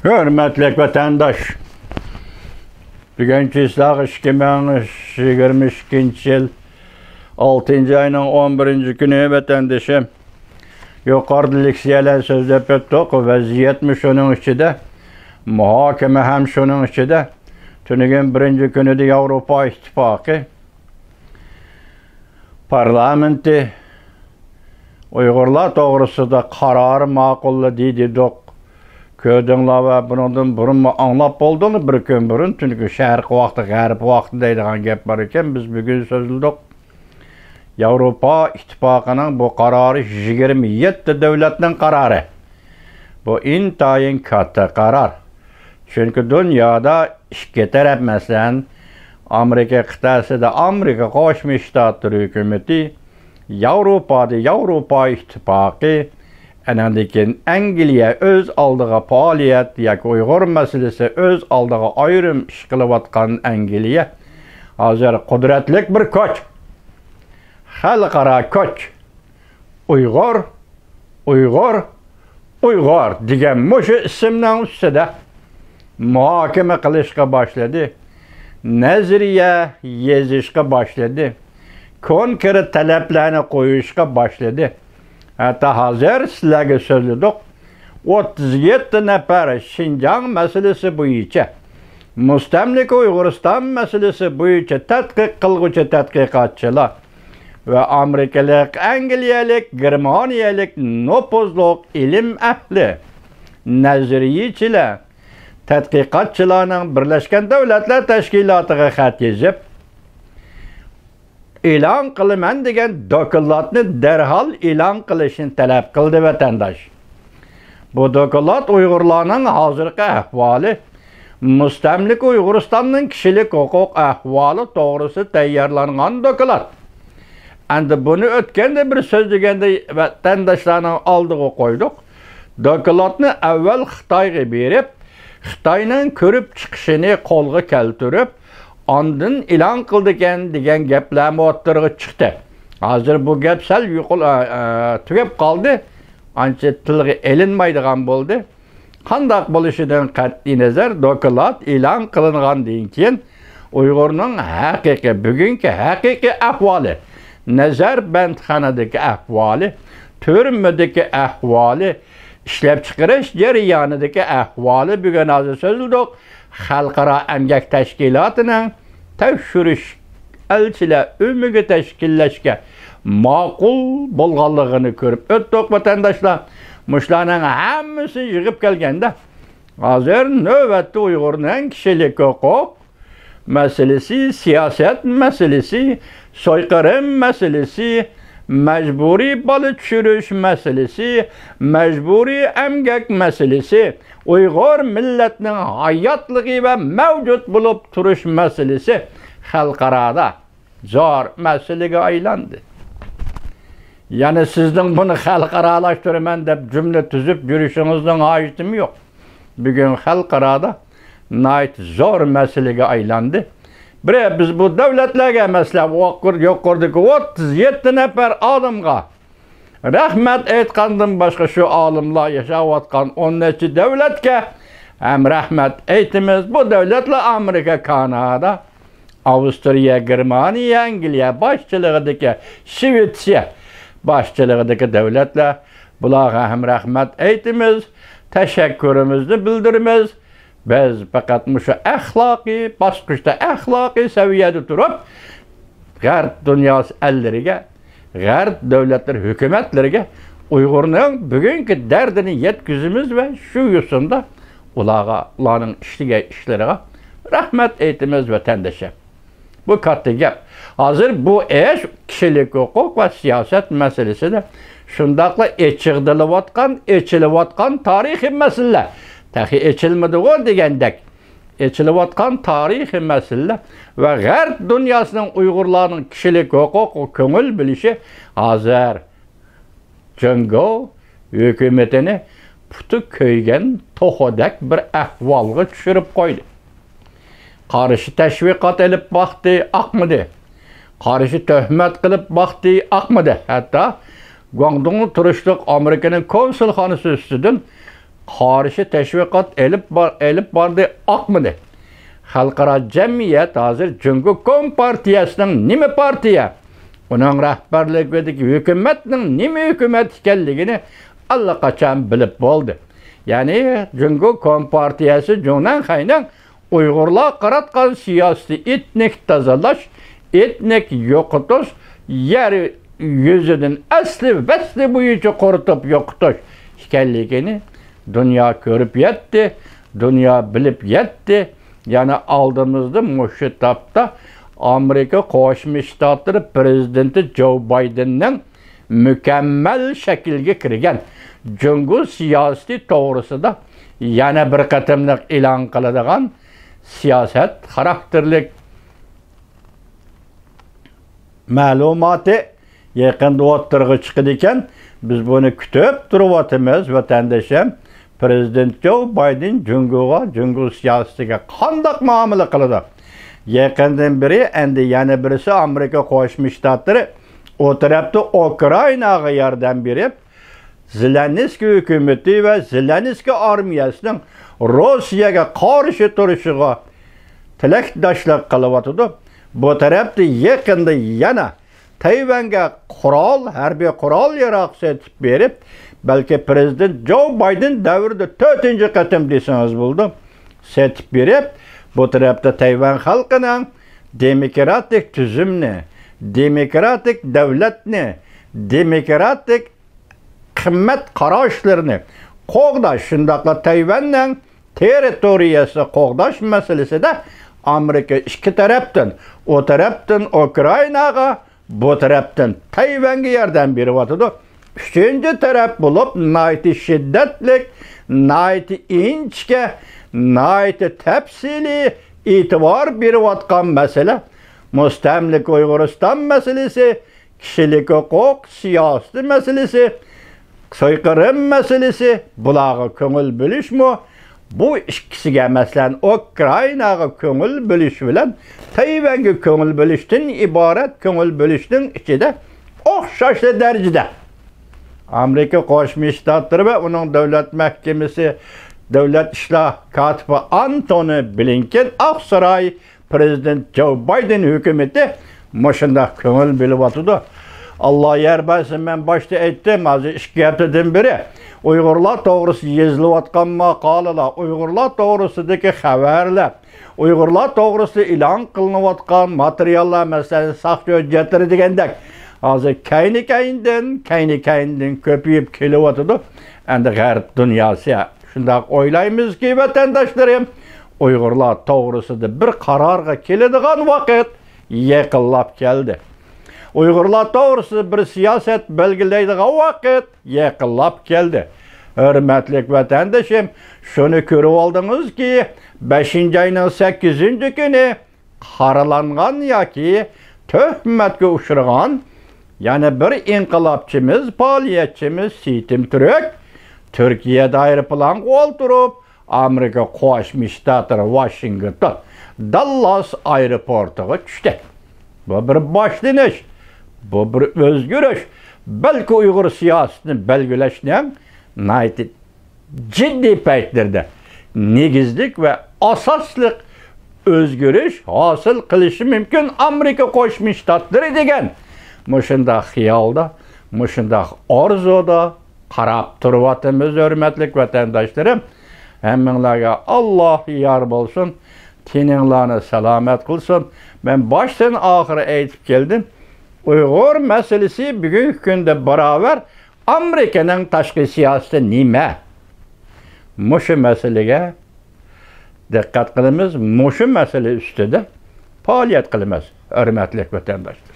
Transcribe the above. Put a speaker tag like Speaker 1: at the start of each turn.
Speaker 1: Hürmetlik vatandaş, bugünkü islahı 2022 yıl 6. ayının 11. günü vatandaşım yukarıda leksiyalar sözlep ötdük. Vaziyetmi şunun içinde, muhakeme hem şunun içinde. Tünügün birinci günü de Avrupa İttifakı parlamenti Uygurlar doğrusunda kararı makulla deydik. Köydünler ve bunun burun anlap olduğunu bir gün burun. Çünkü şərq vakti, gərb vakti deydiğen gep var iken biz bugün sözüldük. Avrupa İttifakı'nın bu kararı 27 devletinin kararı. Bu intayin katı karar. Çünkü dünyada iki taraf mesela Amerika kıtası da Amerika Koşmuş Ştatları hükümeti, Avrupa İttifakı, enandikin Angliya öz aldığı faaliyet, yak Uygur meselesi öz aldığı ayrım iş kılıvatkan Angliya, hazır kudretlik bir koç, halkara koç, Uygur diyen muşu isimden üstüde muhakeme kılışka başladı. Nezriye yazışka başladı. Konkret taleplerini koyuşka başladı. Hatta hazır sizlerge sözledik. 37 nefer Şincan meselesi boyunca, Müstemlik Uyguristan meselesi boyunca tetkik kılgıcı tetkikatçılar ve Amerikalık, Angliyalık, Germaniyalık, nüfuzluk, ilim ehli, nezriyeciler, tetkikatçılarının Birleşken Devletler Teşkilatı'na xat yazıp, ilan kılman degen dokulatını derhal ilan kılışını talep kıldı vatandaş. Bu dokulat Uygurlarının hazırki ahvali, Müstemlik Uyguristan'ın kişilik hukuk ahvali doğrusu tayarlanan dokulat. Endi bunu ötkende bir söz degende vatandaşlarının aldığı koyduk. Dokulatını evvel Xitayga berip, Xitayning körüp çıkışını kolga keltirip, andın ilan kıldıken degen geplerimi ortaya çıktı. Hazır bu gep sel tügep kaldı. Anca tilgi elinmaydigan boldu. Qandaq buluşudan qat'i nazar dokulat ilan kılıngan deyin keyin Uygurning haqiqiy bugünkü haqiqiy ahvoli, Nazarbandxonadagi ahvoli, türmedagi ahvoli, ishlab chiqarish jarayonidagi ahvoli bugun hozir so'zildik. Xalqaro emgak tashkilotining tekshirish elchilar umumi tashkillashga ma'qul bo'lganligini ko'rib o'tdik vatandaşlar. Muşlarning hammasi yig'ib kelganda hozir navbatda Uyg'urning kishilik huquq meselesi, siyaset meselesi, soykırım meselesi, mecburi balık tushirish meselesi, mecburi emgak meselesi, Uygur milletinin hayatlığı ve mevcut bulup turuş meselesi xalqarada zor meseleye aylandı. Yani sizden bunu xalqaralaştırman deb cümle tüzüp yürüyüşünüzden hacitim yok. Bugün xalqarada nait zor meseleye aylandı. Bre biz bu devletlerge mesela yokkurduk 37 nefer adamga rahmet aytqandan başka şu alimlar yaşayatkan 10 devletke hem rahmet aytimiz. Bu devletler Amerika, Kanada, Avusturya, Germaniya, Angliya başçılığındaki Şvetsiya başçılığındaki devletler bulara hem rahmet aytimiz, teşekkürümüzü bildirimiz. Biz fakat şu ahlaki, başkışta ahlaki seviyede durup G'arb dünyası elleriga, G'arb devletler hükümetlerine Uygur'un bugünkü derdini yetkizimiz ve şu yusunda ularning işlerine rahmet aytimiz vatandaşa. Bu katta gap. Hazır bu iş kişilik hukuk ve siyaset meselesi de şundakla içilivatkan tarihi mesele. Tahi içilmedi o degendek. İçilivatkan tarihi mesele ve G'arb dünyasının Uygurlarının kişilik hukuk köngül bilişi hazır Cungo hükümetini putu köygen tohodek bir ahvalga düşürüp koydu. Karşı teşvikat edip baktı, akmadı. Karşı töhmet kılıp baktı, akmadı. Hatta Guangdong'u turuşluk Amerika'nın konsulxanası üstüdün qarşı təşviqat elib bardı aqmıdı. Xalqara cəmiyyət hazır Cüngü Kompartiyasının nima partiya, onun rəhbərligidəki hökumətinin nima hökumət ikənligini allaqaçan bilib boldu. Yani Cüngü Kompartiyası Cüngdən xaynan Uygurlar qaratqan siyasi etnik tazalaş, etnik yoqutuş, yer yüzünün əsli vəsli boyunca qurutup yoqutuş ikənligini dünya görüp yetti, dünya bilip yetti. Yani aldığımızda müştapta Amerika Qoşmuş Ştatları Prezidenti Joe Biden'den mükemmel şekilde kirgen Cüngü siyasi doğrusu da yana bir qatımlıq ilan qıladigan siyaset karakterlik malumatı yakında o'ttirg'i chiqadigan biz bunu kütüp duruvatımız vatandaşım. Prezident Joe Biden Cüngü siyasetiga qandaq muomala qiladi. Yaqindan beri endi yana birisi Amerika Qo'shma Shtatlari o tarafda Ukraynaga yordam berib, Zelenskiy hukumati va Zelenskiy armiyasining Rossiyaga qarshi turishiga tilakdoshlik qilyapti. Bu tarafda yaqinda yana Tayvanga harbiy qurol yaroq setib berib, belki Prezident Joe Biden davrida 4-cü qatim deseniz buldu. Setip berib, bu tarafta Tayvan xalqining demokratik tüzümni, demokratik devletni, demokratik qimmat qarashlarini qo'g'dash, shundaqla Tayvanning territoriyasi qo'g'dash masalasida Amerika ikki tarafdan, o tarafdan Ukraynaga, bu tarafdan Tayvanga yordam beryapti. Üçüncü taraf bulup naiti şiddetlik, naiti inçke, naiti tepsili itibar beriyotgan mesele. Mustamlik Uyg'uriston meselesi, kişilik hukuk, siyasi meselesi, soykırım meselesi, bulağı köngül bölüşmü? Bu ikisiga meselen Ukraynaga köngül bölüş bilen Tayvanga köngül bölüşten ibaret köngül bölüşten içinde o'xshashli derecede. Amerika Qo'shma Shtatlari ve onun devlet mahkemesi, devlet işler katibi Antony Blinken, Aksaray Prezident Joe Biden hükümeti maşında köngül biliyatdı. Allah yer versin, ben başta ettim, az iki haftadan beri Uygurlar doğrusu yazılayotgan maqolalar, Uygurlar doğrusudaki haberler, Uygurlar doğrusu ilan qilinayotgan materiallar, mesela saxta hüccetleri degandek hazır kayni-kayninden köpüyüp kelyapti. Endi g'arb dünyası shunday o'ylaymiz ki vatandaşlarım, Uygurlar doğrusida bir qarorga keladigan vaqt yaqinlab keldi. Uygurlar doğrusu bir siyaset belgilaydigan vaqt yaqinlab keldi. Hürmetli vatandaşım, şunu görüp oldunuz ki 5. ayının 8. günü qaralangan yoki töhmetga uchragan yani bir inqilobchimiz, faoliyatchimiz Sitim Türk Türkiye'de aeroplan o'ltirib Amerika Qo'shma Shtatlari Washington Dallas aeroportiga tushdi. Bu bir boshlanish, bu bir o'zgarish. Balki Uyg'ur siyosetini belgilashning ciddi paytlarda negizlik ve asaslık özgürüş hasıl qilishi mümkün Amerika Qo'shma Shtatlari degan mushundaq xiyolda, mushundaq orzuda qarab turibmiz. Hurmatli vatandoshlarım, hammanglarga Allah yar bo'lsin, teninglarni salomat qilsin. Ben baştan ahire aytib keldim. Uyg'ur meselesi bugün kunda beraber Amerika'nın tashqi siyosati nima? Mushu masalaga diqqat qilamiz, mushu masala ustida faoliyat qilamiz. Hurmatli vatandoshlar.